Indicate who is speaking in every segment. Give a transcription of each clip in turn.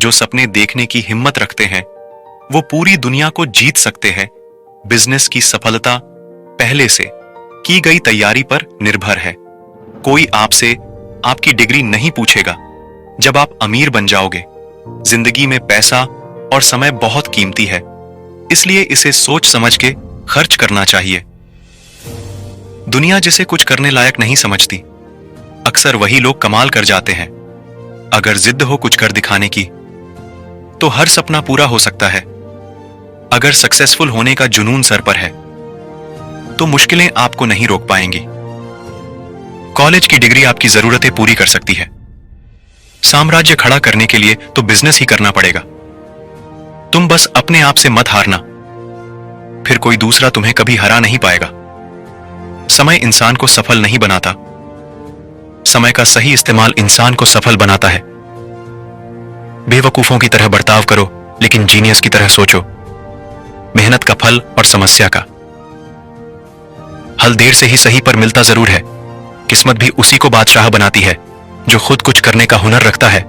Speaker 1: जो सपने देखने की हिम्मत रखते हैं वो पूरी दुनिया को जीत सकते हैं। बिजनेस की सफलता पहले से की गई तैयारी पर निर्भर है। कोई आपसे आपकी डिग्री नहीं पूछेगा। जब आप अमीर बन जाओगे, जिंदगी में पैसा और समय बहुत कीमती है, इसलिए इसे सोच समझ के खर्च करना चाहिए। दुनिया जिसे कुछ करने लायक नहीं समझती, अक्सर वही लोग कमाल कर जाते हैं। अगर जिद हो कुछ कर दिखाने की, तो हर सपना पूरा हो सकता है। अगर सक्सेसफुल होने का जुनून सर पर है, तो मुश्किलें आपको नहीं रोक पाएंगी। कॉलेज की डिग्री आपकी जरूरतें पूरी कर सकती है। साम्राज्य खड़ा करने के लिए तो बिजनेस ही करना पड़ेगा। तुम बस अपने आप से मत हारना, फिर कोई दूसरा तुम्हें कभी हरा नहीं पाएगा। समय इंसान को सफल नहीं बनाता, समय का सही इस्तेमाल इंसान को सफल बनाता है। बेवकूफों की तरह बर्ताव करो, लेकिन जीनियस की तरह सोचो। मेहनत का फल और समस्या का हल देर से ही सही पर मिलता जरूर है। किस्मत भी उसी को बादशाह बनाती है जो खुद कुछ करने का हुनर रखता है।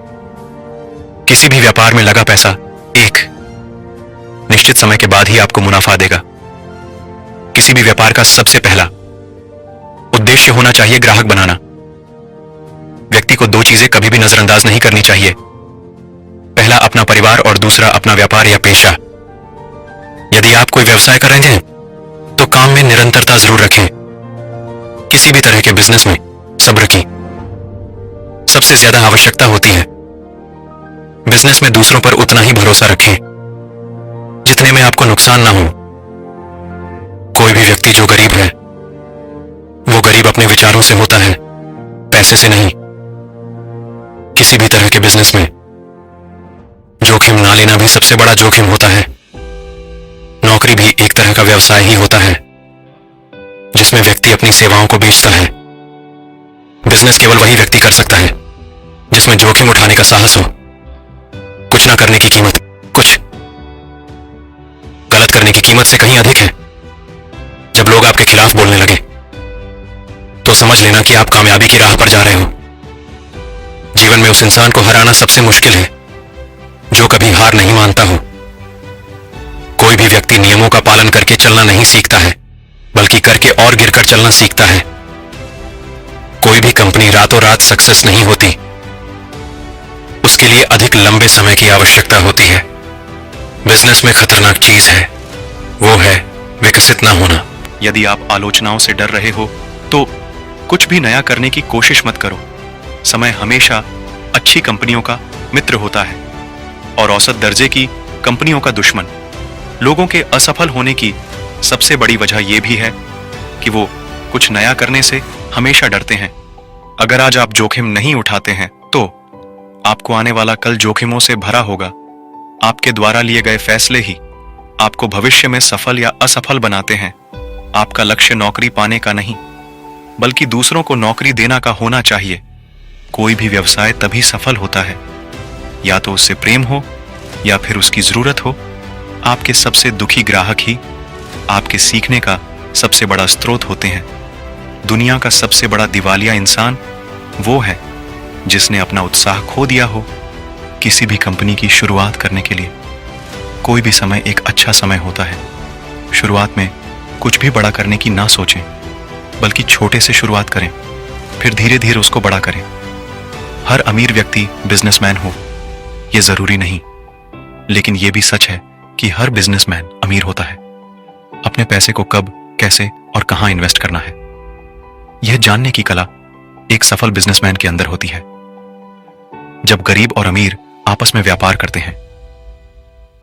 Speaker 1: किसी भी व्यापार में लगा पैसा एक निश्चित समय के बाद ही आपको मुनाफा देगा। किसी भी व्यापार का सबसे पहला उद्देश्य होना चाहिए ग्राहक बनाना। व्यक्ति को दो चीजें कभी भी नजरअंदाज नहीं करनी चाहिए। पहला अपना परिवार और दूसरा अपना व्यापार या पेशा। यदि आप कोई व्यवसाय कर रहे हैं तो काम में निरंतरता जरूर रखें। किसी भी तरह के बिजनेस में सब्र की सबसे ज्यादा आवश्यकता होती है। बिजनेस में दूसरों पर उतना ही भरोसा रखें जितने में आपको नुकसान ना हो। कोई भी व्यक्ति जो गरीब है, वो गरीब अपने विचारों से होता है, पैसे से नहीं। किसी भी तरह के बिजनेस में जोखिम ना लेना भी सबसे बड़ा जोखिम होता है। नौकरी भी एक तरह का व्यवसाय ही होता है जिसमें व्यक्ति अपनी सेवाओं को बेचता है। बिजनेस केवल वही व्यक्ति कर सकता है जिसमें जोखिम उठाने का साहस हो। कुछ ना करने की कीमत कुछ गलत करने की कीमत से कहीं अधिक है। जब लोग आपके खिलाफ बोलने लगे तो समझ लेना कि आप कामयाबी की राह पर जा रहे हो। जीवन में उस इंसान को हराना सबसे मुश्किल है जो कभी हार नहीं मानता हो। कोई भी व्यक्ति नियमों का पालन करके चलना नहीं सीखता है, बल्कि करके और गिरकर चलना सीखता है। कोई भी कंपनी रातों रात सक्सेस नहीं होती, उसके लिए अधिक लंबे समय की आवश्यकता होती है। बिजनेस में खतरनाक चीज है, वो है विकसित ना होना। यदि आप आलोचनाओं से डर रहे हो तो कुछ भी नया करने की कोशिश मत करो। समय हमेशा अच्छी कंपनियों का मित्र होता है और औसत दर्जे की कंपनियों का दुश्मन। लोगों के असफल होने की सबसे बड़ी वजह यह भी है कि वो कुछ नया करने से हमेशा डरते हैं। अगर आज आप जोखिम नहीं उठाते हैं तो आपको आने वाला कल जोखिमों से भरा होगा। आपके द्वारा लिए गए फैसले ही आपको भविष्य में सफल या असफल बनाते हैं। आपका लक्ष्य नौकरी पाने का नहीं, बल्कि दूसरों को नौकरी देना का होना चाहिए। कोई भी व्यवसाय तभी सफल होता है या तो उससे प्रेम हो या फिर उसकी जरूरत हो। आपके सबसे दुखी ग्राहक ही आपके सीखने का सबसे बड़ा स्रोत होते हैं। दुनिया का सबसे बड़ा दिवालिया इंसान वो है जिसने अपना उत्साह खो दिया हो किसी भी कंपनी की शुरुआत करने के लिए। कोई भी समय एक अच्छा समय होता है। शुरुआत में कुछ भी बड़ा करने की ना सोचें, बल्कि छोटे से शुरुआत करें, फिर धीरे धीरे उसको बड़ा करें। हर अमीर व्यक्ति बिजनेसमैन हो यह जरूरी नहीं, लेकिन यह भी सच है कि हर बिजनेसमैन अमीर होता है। अपने पैसे को कब, कैसे और कहां इन्वेस्ट करना है, यह जानने की कला एक सफल बिजनेसमैन के अंदर होती है। जब गरीब और अमीर आपस में व्यापार करते हैं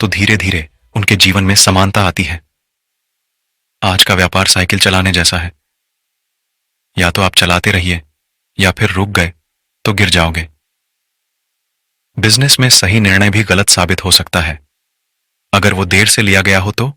Speaker 1: तो धीरे धीरे उनके जीवन में समानता आती है। आज का व्यापार साइकिल चलाने जैसा है, या तो आप चलाते रहिए या फिर रुक गए तो गिर जाओगे। बिजनेस में सही निर्णय भी गलत साबित हो सकता है। अगर वो देर से लिया गया हो तो